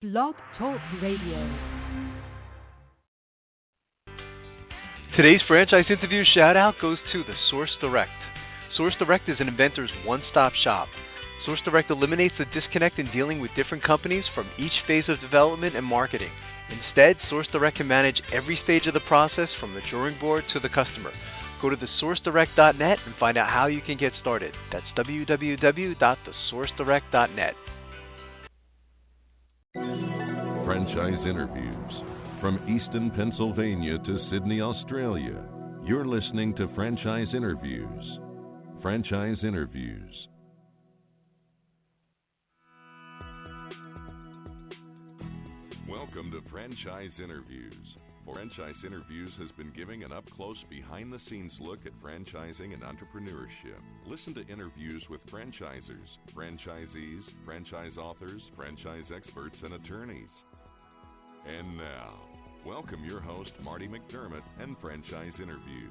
Blog Talk Radio. Today's franchise interview shout out goes to the Source Direct. Source Direct is an inventor's one-stop shop. Source Direct eliminates the disconnect in dealing with different companies from each phase of development and marketing. Instead, Source Direct can manage every stage of the process from the drawing board to the customer. Go to thesourcedirect.net and find out how you can get started. That's www.thesourcedirect.net. Franchise interviews. From Easton, Pennsylvania to Sydney, Australia, you're listening to Franchise Interviews. Franchise Interviews. Welcome to Franchise Interviews. Franchise Interviews has been giving an up-close, behind-the-scenes look at franchising and entrepreneurship. Listen to interviews with franchisers, franchisees, franchise authors, franchise experts, and attorneys. And now, welcome your host, Marty McDermott, and Franchise Interviews.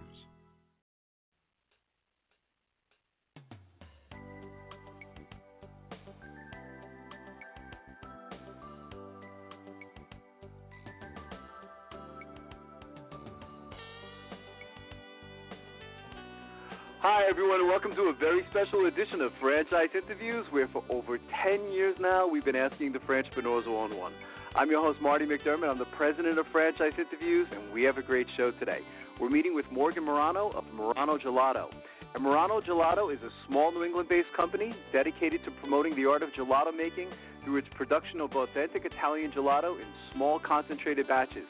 Hi everyone, and welcome to a very special edition of Franchise Interviews, where for over 10 years now we've been asking the Franchpreneurs one-on-one. I'm your host, Marty McDermott. I'm the president of Franchise Interviews, and we have a great show today. We're meeting with Morgan Morano of Morano Gelato. And Morano Gelato is a small New England-based company dedicated to promoting the art of gelato making through its production of authentic Italian gelato in small concentrated batches.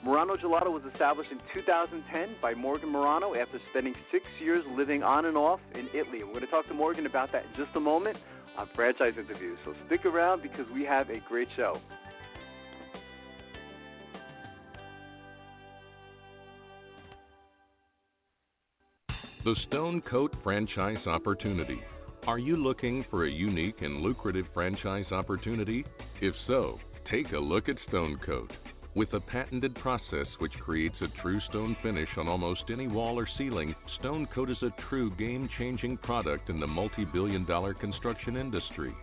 Morano Gelato was established in 2010 by Morgan Morano after spending 6 years living on and off in Italy. We're going to talk to Morgan about that in just a moment on Franchise Interviews. So stick around because we have a great show. The Stone Coat Franchise Opportunity. Are you looking for a unique and lucrative franchise opportunity? If so, take a look at Stone Coat. With a patented process which creates a true stone finish on almost any wall or ceiling, Stone Coat is a true game-changing product in the multi-billion-dollar construction industry.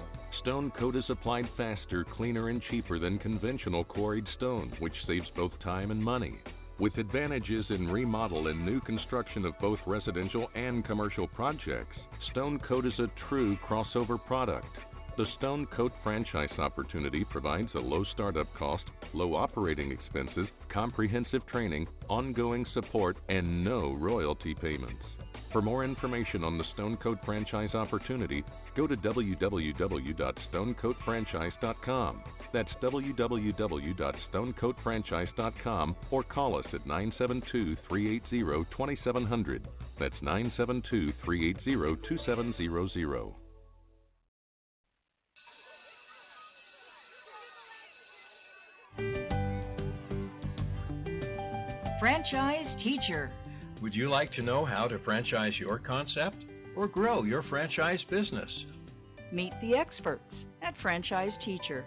Stone Coat is applied faster, cleaner, and cheaper than conventional quarried stone, which saves both time and money. With advantages in remodel and new construction of both residential and commercial projects, Stone Coat is a true crossover product. The Stone Coat franchise opportunity provides a low startup cost, low operating expenses, comprehensive training, ongoing support, and no royalty payments. For more information on the Stone Coat franchise opportunity, go to www.stonecoatfranchise.com. That's www.stonecoatfranchise.com, or call us at 972-380-2700. That's 972-380-2700. Franchise Teacher. Would you like to know how to franchise your concept or grow your franchise business? Meet the experts at Franchise Teacher.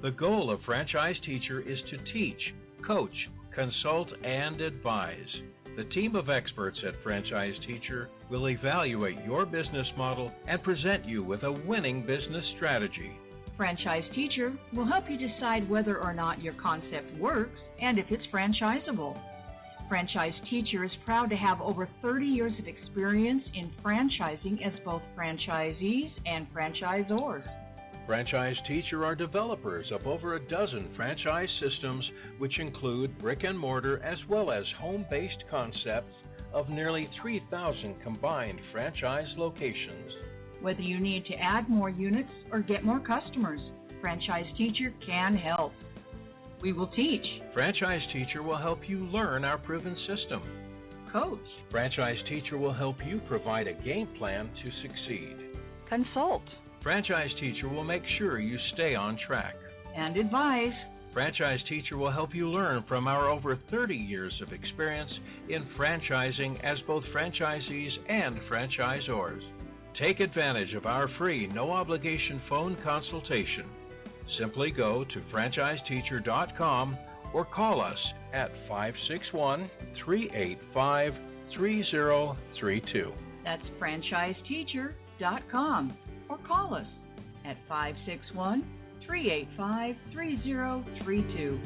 The goal of Franchise Teacher is to teach, coach, consult, and advise. The team of experts at Franchise Teacher will evaluate your business model and present you with a winning business strategy. Franchise Teacher will help you decide whether or not your concept works and if it's franchisable. Franchise Teacher is proud to have over 30 years of experience in franchising as both franchisees and franchisors. Franchise Teacher are developers of over a dozen franchise systems, which include brick and mortar as well as home-based concepts of nearly 3,000 combined franchise locations. Whether you need to add more units or get more customers, Franchise Teacher can help. We will teach. Franchise Teacher will help you learn our proven system. Coach. Franchise Teacher will help you provide a game plan to succeed. Consult. Franchise Teacher will make sure you stay on track. And advise. Franchise Teacher will help you learn from our over 30 years of experience in franchising as both franchisees and franchisors. Take advantage of our free, no-obligation phone consultation. Simply go to franchiseteacher.com or call us at 561-385-3032. That's franchiseteacher.com or call us at 561 385-3032.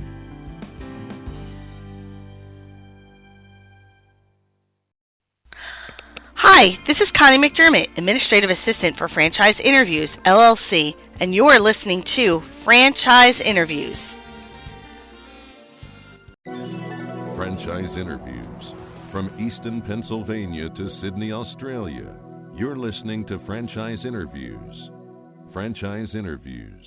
Hi, this is Connie McDermott, Administrative Assistant for Franchise Interviews, LLC, and you're listening to Franchise Interviews. Franchise Interviews. From Easton, Pennsylvania to Sydney, Australia, you're listening to Franchise Interviews. Franchise Interviews.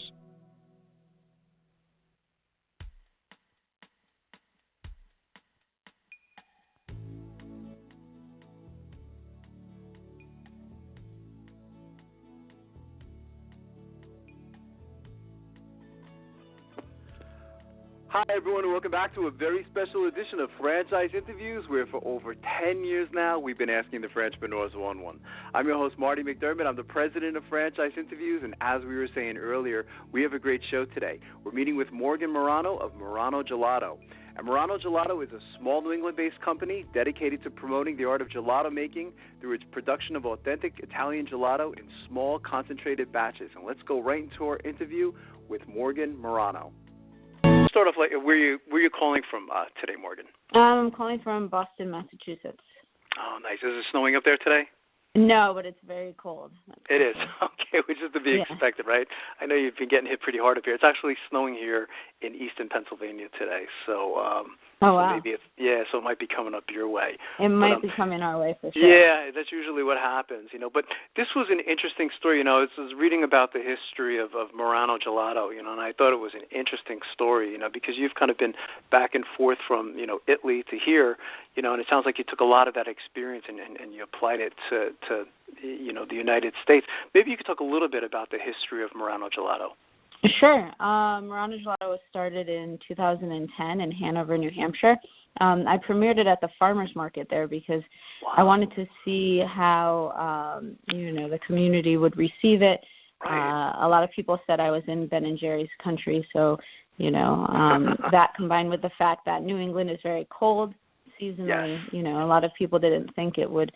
Hi, everyone, and welcome back to a very special edition of Franchise Interviews, where for over 10 years now, we've been asking the Franchpreneurs one-on-one. I'm your host, Marty McDermott. I'm the president of Franchise Interviews, and as we were saying earlier, we have a great show today. We're meeting with Morgan Morano of Morano Gelato. And Morano Gelato is a small New England-based company dedicated to promoting the art of gelato making through its production of authentic Italian gelato in small, concentrated batches. And let's go right into our interview with Morgan Morano. Start off, where you calling from today, Morgan? I'm calling from Boston, Massachusetts. Oh, nice. Is it snowing up there today? No, but it's very cold. It is. Okay, which is to be expected, right? I know you've been getting hit pretty hard up here. It's actually snowing here in Easton, Pennsylvania today. So, oh, wow. So maybe so it might be coming up your way. It might be coming our way for sure. Yeah, that's usually what happens, But this was an interesting story, I was reading about the history of Morano Gelato, and I thought it was an interesting story, because you've kind of been back and forth from, Italy to here, and it sounds like you took a lot of that experience and you applied it to the United States. Maybe you could talk a little bit about the history of Morano Gelato. Sure. Morano Gelato was started in 2010 in Hanover, New Hampshire. I premiered it at the farmers market there because I wanted to see how, the community would receive it. Right. A lot of people said I was in Ben and Jerry's country, so, that combined with the fact that New England is very cold seasonally, yes. A lot of people didn't think it would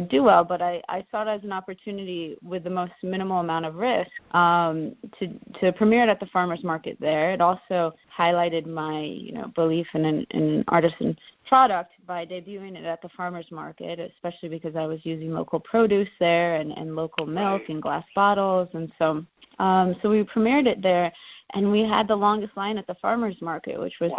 do well, but I saw it as an opportunity with the most minimal amount of risk to premiere it at the farmers market there. It also highlighted my belief in an artisan product by debuting it at the farmers market, especially because I was using local produce there and local milk in glass bottles, and so we premiered it there. And we had the longest line at the farmers market, which was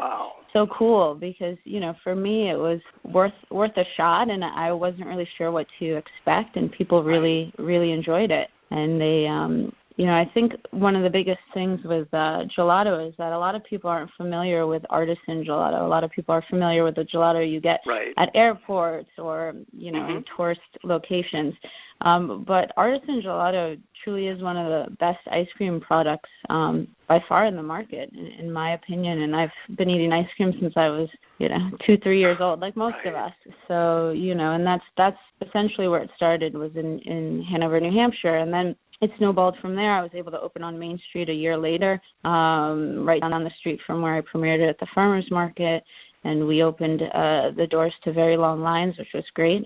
so cool because, for me it was worth a shot, and I wasn't really sure what to expect, and people really, really enjoyed it. And they, I think one of the biggest things with gelato is that a lot of people aren't familiar with artisan gelato. A lot of people are familiar with the gelato you get at airports or, in tourist locations. But artisan gelato truly is one of the best ice cream products by far in the market, in my opinion. And I've been eating ice cream since I was, 2-3 years old, like most of us. So, and that's essentially where it started, was in Hanover, New Hampshire. And then it snowballed from there. I was able to open on Main Street a year later, right down the street from where I premiered it at the farmers market. And we opened the doors to very long lines, which was great.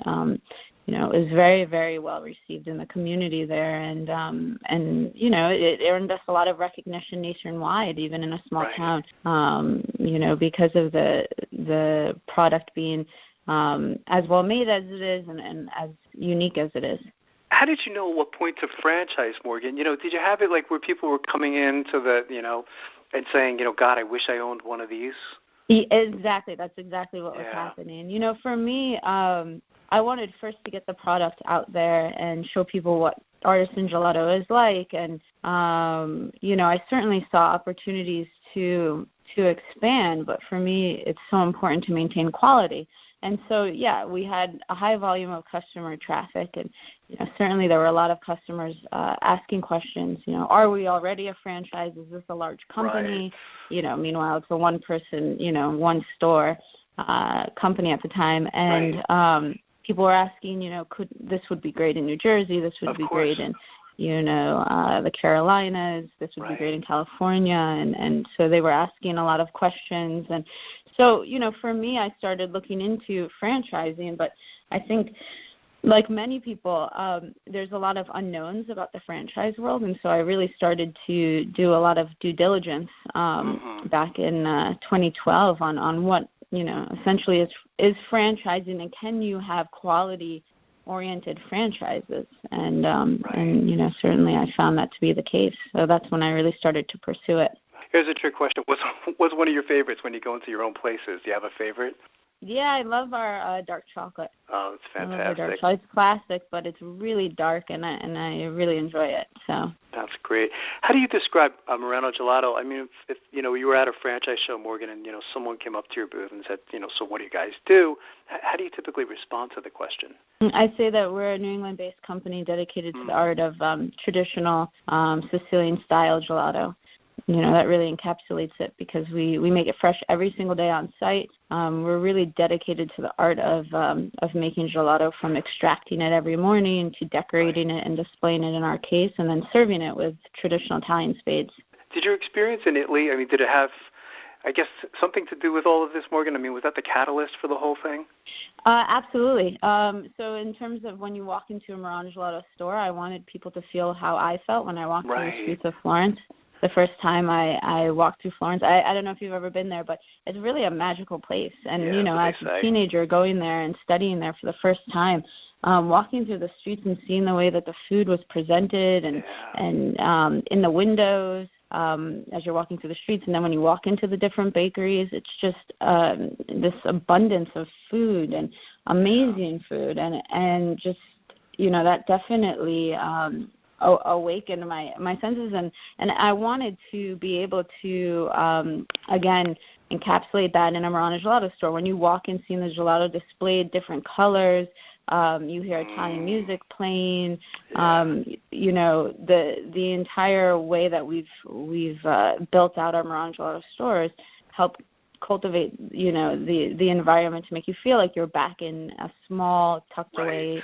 It was very, very well received in the community there, and it earned us a lot of recognition nationwide, even in a small town. Because of the product being as well made as it is and as unique as it is. How did you know what point to franchise, Morgan? Did you have it like where people were coming into the, and saying, God, I wish I owned one of these? Exactly. That's exactly what was happening. For me, I wanted first to get the product out there and show people what artisan gelato is like. And, I certainly saw opportunities to expand, but for me, it's so important to maintain quality. And so, we had a high volume of customer traffic, and certainly there were a lot of customers asking questions. Are we already a franchise? Is this a large company? Right. Meanwhile, it's a one-person, one store company at the time, and people were asking, this would be great in New Jersey. This would be great in the Carolinas. This would be great in California, and so they were asking a lot of questions. And so, for me, I started looking into franchising, but I think like many people, there's a lot of unknowns about the franchise world, and so I really started to do a lot of due diligence back in 2012 on what, essentially is franchising, and can you have quality-oriented franchises? And certainly I found that to be the case. So that's when I really started to pursue it. Here's a trick question: What's one of your favorites when you go into your own places? Do you have a favorite? Yeah, I love our dark chocolate. Oh, it's fantastic. I love our dark chocolate. It's classic, but it's really dark, and I really enjoy it. So that's great. How do you describe Morano Gelato? I mean, if you were at a franchise show, Morgan, and someone came up to your booth and said, so what do you guys do? How do you typically respond to the question? I say that we're a New England-based company dedicated to the art of traditional Sicilian style gelato. That really encapsulates it, because we make it fresh every single day on site. We're really dedicated to the art of making gelato, from extracting it every morning to decorating it and displaying it in our case, and then serving it with traditional Italian spades. Did your experience in Italy, did it have, something to do with all of this, Morgan? Was that the catalyst for the whole thing? Absolutely. So in terms of when you walk into a Morano Gelato store, I wanted people to feel how I felt when I walked through the streets of Florence. The first time I walked through Florence, I don't know if you've ever been there, but it's really a magical place. And, as a teenager going there and studying there for the first time, walking through the streets and seeing the way that the food was presented and in the windows as you're walking through the streets. And then when you walk into the different bakeries, it's just this abundance of food and amazing food. And just, that definitely awakened my senses, and I wanted to be able to again encapsulate that in a Morano Gelato store. When you walk in, seeing the gelato displayed, different colors, you hear Italian music playing, the entire way that we've built out our Morano Gelato stores help cultivate the environment to make you feel like you're back in a small tucked away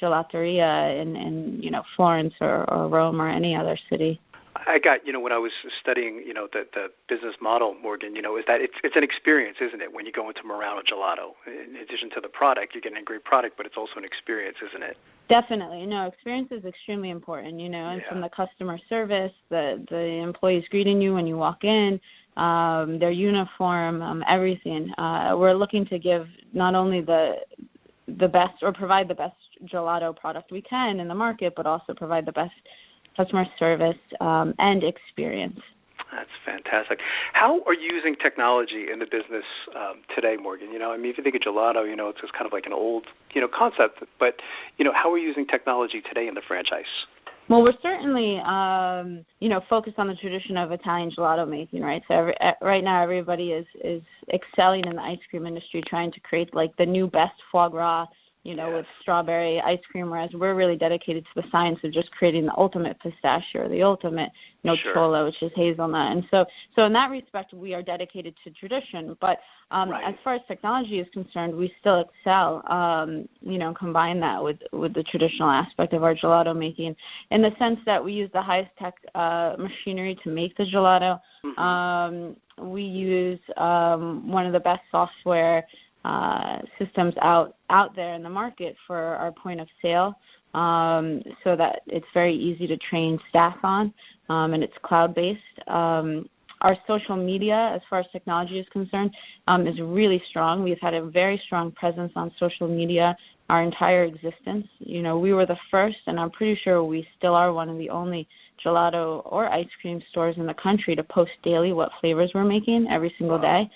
gelateria in Florence or Rome or any other city. I got, when I was studying, the business model, Morgan, is that it's an experience, isn't it, when you go into Morano Gelato? In addition to the product, you're getting a great product, but it's also an experience, isn't it? Definitely. No, experience is extremely important, and from the customer service, the employees greeting you when you walk in, their uniform, everything. We're looking to give not only the best, or provide the best gelato product we can in the market, but also provide the best customer service and experience. That's fantastic. How are you using technology in the business today, Morgan? If you think of gelato, it's just kind of like an old, concept, but, how are you using technology today in the franchise? Well, we're certainly, focused on the tradition of Italian gelato making, right? So right now, everybody is excelling in the ice cream industry, trying to create like the new best foie gras, with strawberry ice cream, whereas we're really dedicated to the science of just creating the ultimate pistachio, or the ultimate nocciolo, which is hazelnut. And so in that respect, we are dedicated to tradition. But as far as technology is concerned, we still excel, combine that with the traditional aspect of our gelato making, in the sense that we use the highest tech machinery to make the gelato. Mm-hmm. We use one of the best software systems out there in the market for our point of sale, so that it's very easy to train staff on, and it's cloud-based. Our social media, as far as technology is concerned, is really strong. We've had a very strong presence on social media our entire existence. We were the first, and I'm pretty sure we still are one of the only gelato or ice cream stores in the country to post daily what flavors we're making every single day.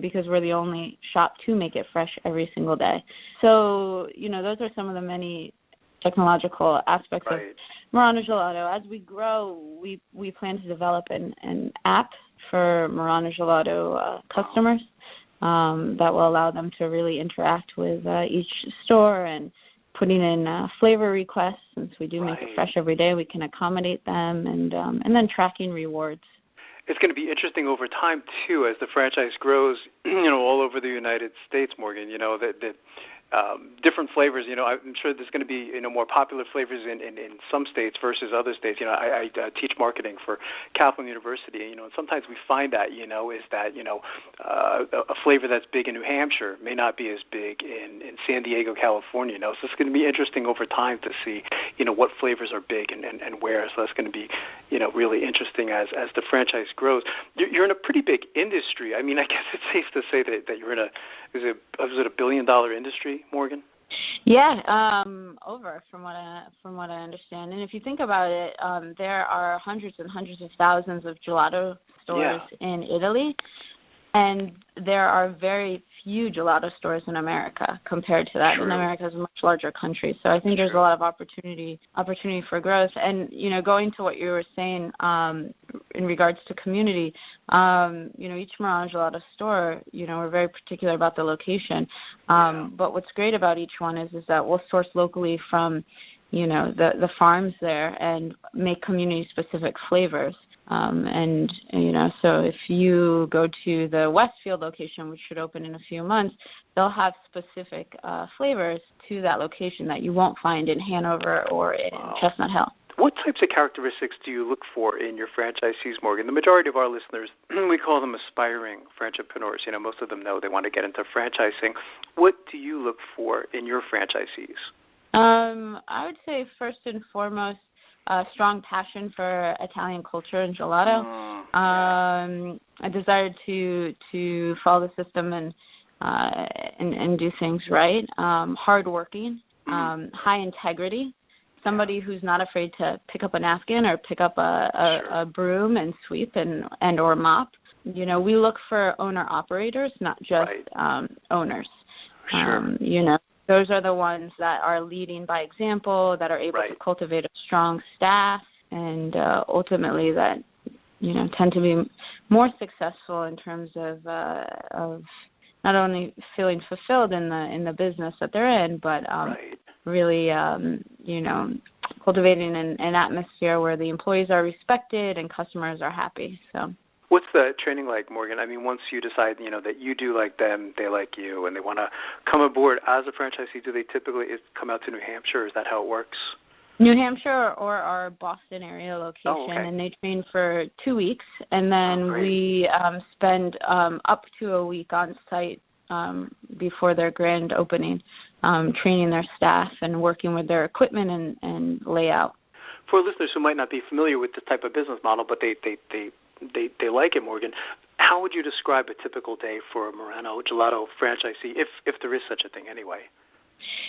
Because we're the only shop to make it fresh every single day. So, those are some of the many technological aspects of Morano Gelato. As we grow, we plan to develop an app for Morano Gelato customers that will allow them to really interact with each store, and putting in flavor requests. Since we do make it fresh every day, we can accommodate them, and then tracking rewards. It's going to be interesting over time, too, as the franchise grows, all over the United States, Morgan, that different flavors. I'm sure there's going to be more popular flavors in some states versus other states. I teach marketing for Kaplan University. And sometimes we find that is that a flavor that's big in New Hampshire may not be as big in San Diego, California. So it's going to be interesting over time to see what flavors are big and where. So that's going to be really interesting as the franchise grows. You're in a pretty big industry. I mean, I guess it's safe to say that you're in is it $1 billion industry, Morgan? Yeah, over from what I understand. And if you think about it, there are hundreds and hundreds of thousands of gelato stores in Italy, and there are very few gelato stores in America compared to that. True. And America is a much larger country, so I think there's a lot of opportunity for growth. And going to what you were saying in regards to community, each Morano Gelato store, we're very particular about the location. But what's great about each one is that we'll source locally from the farms there and make community specific flavors. So if you go to the Westfield location, which should open in a few months, they'll have specific flavors to that location that you won't find in Hanover or in Chestnut Hill. What types of characteristics do you look for in your franchisees, Morgan? The majority of our listeners, we call them aspiring franchipreneurs. Most of them know they want to get into franchising. What do you look for in your franchisees? I would say first and foremost, a strong passion for Italian culture and gelato, a desire to follow the system and do things right, hardworking, high integrity, somebody who's not afraid to pick up a napkin or pick up a broom and sweep and or mop. We look for owner-operators, not just owners. Sure. Those are the ones that are leading by example, that are able to cultivate a strong staff, and ultimately that tend to be more successful in terms of not only feeling fulfilled in the business that they're in, but really cultivating an atmosphere where the employees are respected and customers are happy. So. What's the training like, Morgan? I mean, once you decide, that you do like them, they like you, and they want to come aboard as a franchisee, do they typically come out to New Hampshire? Is that how it works? New Hampshire or our Boston area location, and they train for 2 weeks, and then we spend up to a week on site before their grand opening, training their staff and working with their equipment and layout. For listeners who might not be familiar with this type of business model, but they like it, Morgan, how would you describe a typical day for a Morano Gelato franchisee, if there is such a thing anyway?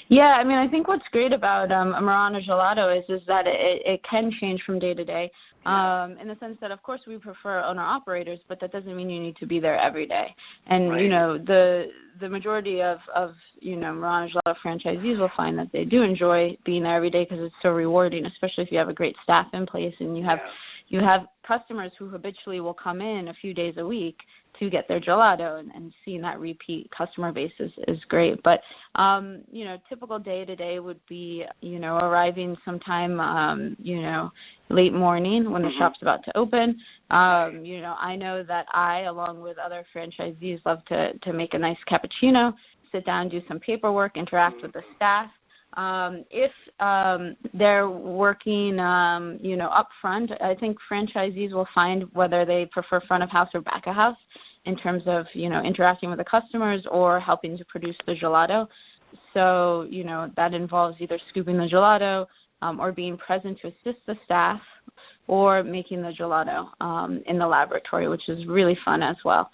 Yeah, I mean, I think what's great about a Morano Gelato is that it can change from day to day, in the sense that, of course, we prefer owner-operators, but that doesn't mean you need to be there every day. And, the majority of Morano Gelato franchisees will find that they do enjoy being there every day because it's so rewarding, especially if you have a great staff in place and you have customers who habitually will come in a few days a week to get their gelato, and seeing that repeat customer base is great. But, typical day-to-day would be, arriving sometime, late morning when the shop's about to open. I know that I, along with other franchisees, love to make a nice cappuccino, sit down, do some paperwork, interact with the staff. If they're working, up front, I think franchisees will find whether they prefer front of house or back of house in terms of, interacting with the customers or helping to produce the gelato. So, that involves either scooping the gelato or being present to assist the staff or making the gelato in the laboratory, which is really fun as well.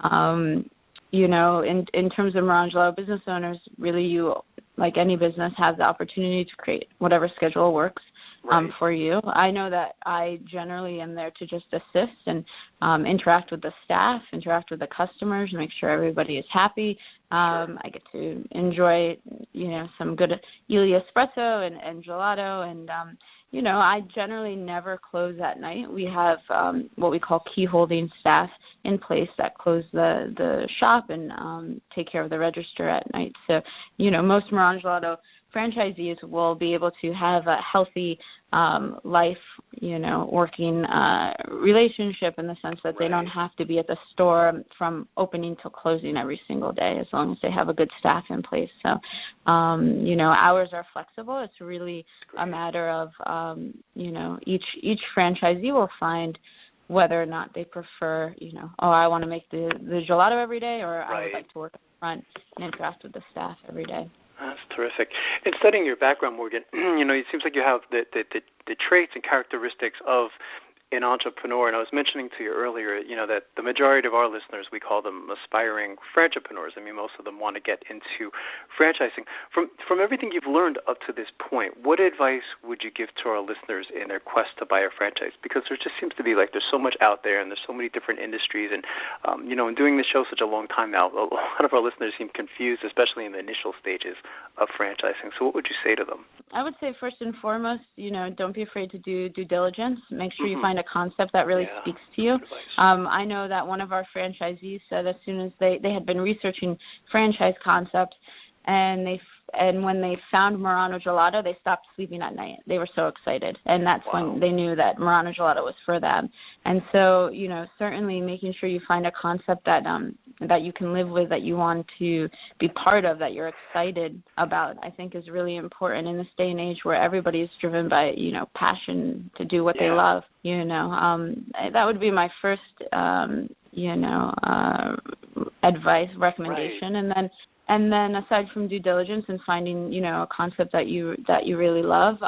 In terms of Morano Gelato business owners, really you, like any business, have the opportunity to create whatever schedule works for you. I know that I generally am there to just assist and interact with the staff, interact with the customers, make sure everybody is happy. I get to enjoy, some good Ely espresso and gelato, and I generally never close at night. We have what we call key holding staff in place that close the shop and take care of the register at night. So, most Morano Gelato franchisees will be able to have a healthy life, working relationship in the sense that they don't have to be at the store from opening till closing every single day, as long as they have a good staff in place. So, hours are flexible. It's really a matter of, each franchisee will find whether or not they prefer, I want to make the gelato every day, or I would like to work up front and interact with the staff every day. That's terrific. In studying your background, Morgan, it seems like you have the traits and characteristics of an entrepreneur. And I was mentioning to you earlier, that the majority of our listeners, we call them aspiring franchipreneurs. I mean, most of them want to get into franchising. From everything you've learned up to this point, what advice would you give to our listeners in their quest to buy a franchise? Because there just seems to be there's so much out there, and there's so many different industries. And, in doing this show such a long time now, a lot of our listeners seem confused, especially in the initial stages of franchising. So what would you say to them? I would say first and foremost, don't be afraid to do due diligence. Make sure you find a concept that really speaks to you. I know that one of our franchisees said as soon as they had been researching franchise concepts, and when they found Morano Gelato, they stopped sleeping at night. They were so excited, and that's when they knew that Morano Gelato was for them. And so, certainly making sure you find a concept that you can live with, that you want to be part of, that you're excited about, I think is really important in this day and age where everybody is driven by, passion to do what they love. That would be my first, advice, recommendation. Right. And then aside from due diligence and finding, a concept that you really love,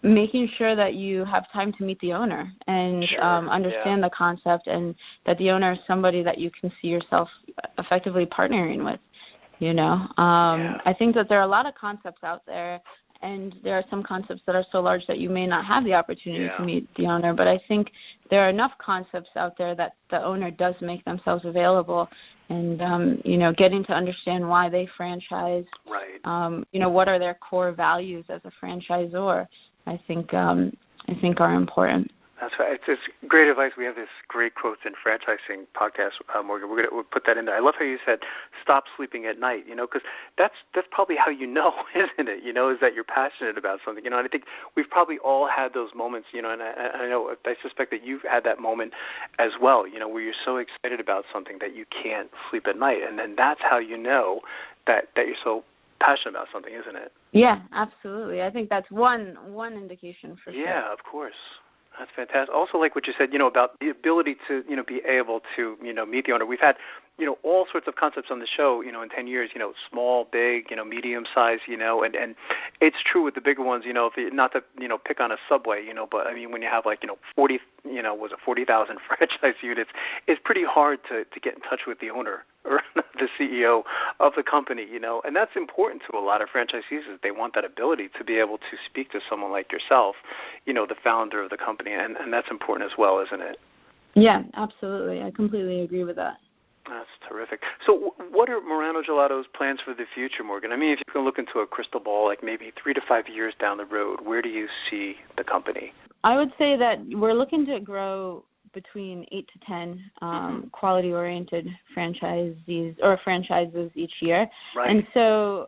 making sure that you have time to meet the owner and understand the concept, and that the owner is somebody that you can see yourself effectively partnering with. I think that there are a lot of concepts out there, and there are some concepts that are so large that you may not have the opportunity to meet the owner. But I think there are enough concepts out there that the owner does make themselves available, and getting to understand why they franchise. Right. What are their core values as a franchisor? I think are important. That's right. It's great advice. We have this great quotes in franchising podcast, Morgan. We'll put that in there. I love how you said stop sleeping at night, because that's probably how isn't it, is that you're passionate about something, and I think we've probably all had those moments, and I suspect that you've had that moment as well, where you're so excited about something that you can't sleep at night, and then that's how that you're so passionate about something, isn't it? Yeah, absolutely. I think that's one indication for sure. Yeah, of course. That's fantastic. Also, like what you said, about the ability to, be able to, meet the owner. We've had, all sorts of concepts on the show, in 10 years, small, big, medium size, and it's true with the bigger ones, if you, not to, pick on a Subway, but I mean, when you have 40,000 franchise units, it's pretty hard to get in touch with the owner or the CEO of the company, and that's important to a lot of franchisees, is they want that ability to be able to speak to someone like yourself, the founder of the company, and that's important as well, isn't it? Yeah, absolutely. I completely agree with that. That's terrific. So what are Morano Gelato's plans for the future, Morgan? I mean, if you can look into a crystal ball, maybe 3 to 5 years down the road, where do you see the company? I would say that we're looking to grow between 8 to 10 quality-oriented franchises each year. Right. And so,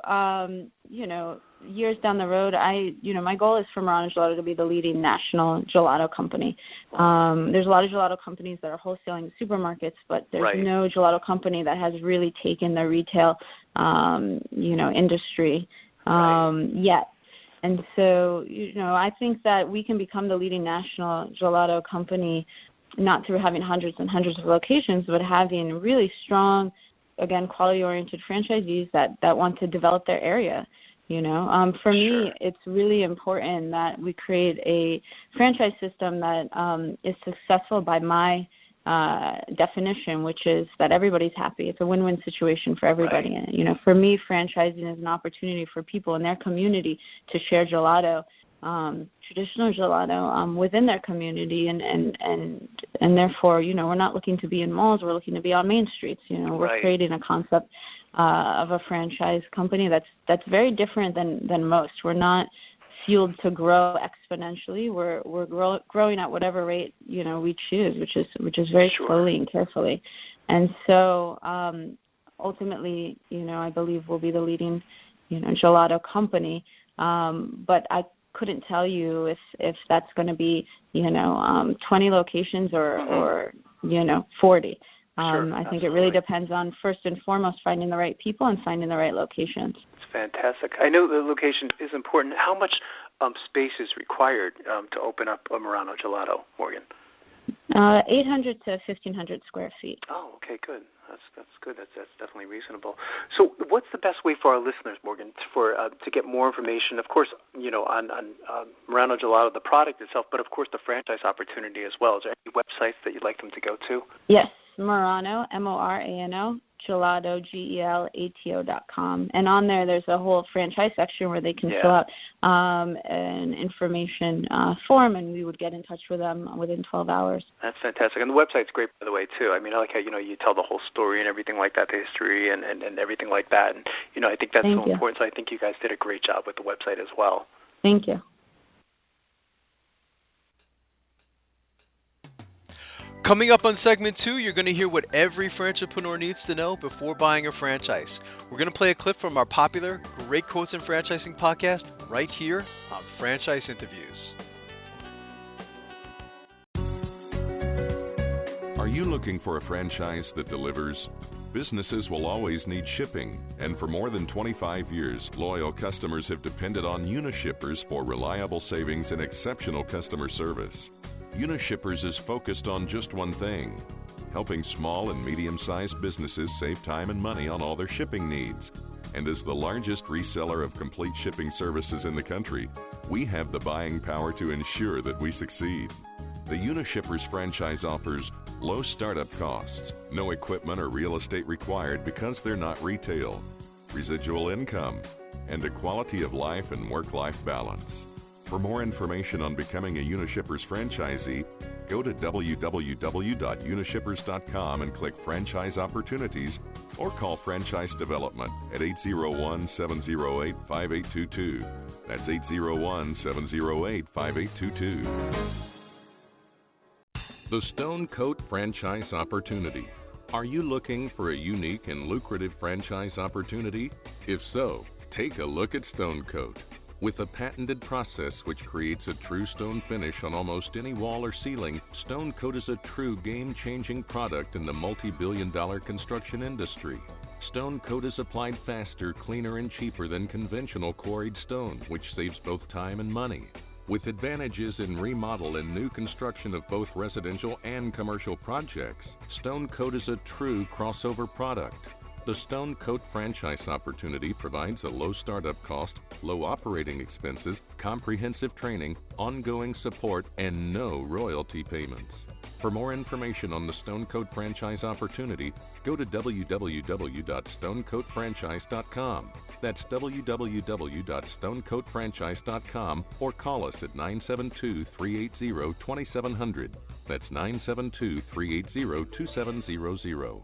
years down the road, my goal is for Morano Gelato to be the leading national gelato company. There's a lot of gelato companies that are wholesaling supermarkets, but there's no gelato company that has really taken the retail, industry yet. And so, I think that we can become the leading national gelato company, not through having hundreds and hundreds of locations, but having really strong, again, quality-oriented franchisees that want to develop their area. For me, it's really important that we create a franchise system that is successful by my definition, which is that everybody's happy. It's a win-win situation for everybody. Right. For me, franchising is an opportunity for people in their community to share gelato, traditional gelato, within their community, and therefore, we're not looking to be in malls. We're looking to be on main streets. We're creating a concept of a franchise company that's very different than most. We're not fueled to grow exponentially. We're growing at whatever rate we choose, which is very slowly and carefully. And so ultimately, I believe we'll be the leading gelato company. But I couldn't tell you if that's going to be 20 locations or 40. I think it really depends on, first and foremost, finding the right people and finding the right locations. It's fantastic. I know the location is important. How much space is required to open up a Morano Gelato, Morgan? 800 to 1,500 square feet. Oh, okay, good. That's good. That's definitely reasonable. So, what's the best way for our listeners, Morgan, to get more information? Of course, on Morano Gelato, the product itself, but of course the franchise opportunity as well. Is there any websites that you'd like them to go to? Yes, Morano, Morano, Gelato, Gelato.com. And on there's a whole franchise section where they can fill out an information form, and we would get in touch with them within 12 hours. That's fantastic. And the website's great, by the way, too. I mean, I like how, you tell the whole story and everything like that, the history and everything like that. And, I think that's important. So I think you guys did a great job with the website as well. Thank you. Coming up on segment 2, you're going to hear what every franchipreneur needs to know before buying a franchise. We're going to play a clip from our popular Great Quotes in Franchising podcast right here on Franchise Interviews. Are you looking for a franchise that delivers? Businesses will always need shipping, and for more than 25 years, loyal customers have depended on Unishippers for reliable savings and exceptional customer service. Unishippers is focused on just one thing: helping small and medium-sized businesses save time and money on all their shipping needs. And as the largest reseller of complete shipping services in the country, we have the buying power to ensure that we succeed. The Unishippers franchise offers low startup costs, no equipment or real estate required because they're not retail, residual income, and a quality of life and work-life balance. For more information on becoming a Unishippers franchisee, go to www.unishippers.com and click Franchise Opportunities, or call Franchise Development at 801-708-5822. That's 801-708-5822. The Stone Coat Franchise Opportunity. Are you looking for a unique and lucrative franchise opportunity? If so, take a look at Stone Coat. With a patented process which creates a true stone finish on almost any wall or ceiling, Stone Coat is a true game-changing product in the multi-billion-dollar construction industry. Stone Coat is applied faster, cleaner, and cheaper than conventional quarried stone, which saves both time and money. With advantages in remodel and new construction of both residential and commercial projects, Stone Coat is a true crossover product. The Stone Coat franchise opportunity provides a low startup cost, low operating expenses, comprehensive training, ongoing support, and no royalty payments. For more information on the Stone Coat franchise opportunity, go to www.stonecoatfranchise.com. That's www.stonecoatfranchise.com, or call us at 972-380-2700. That's 972-380-2700.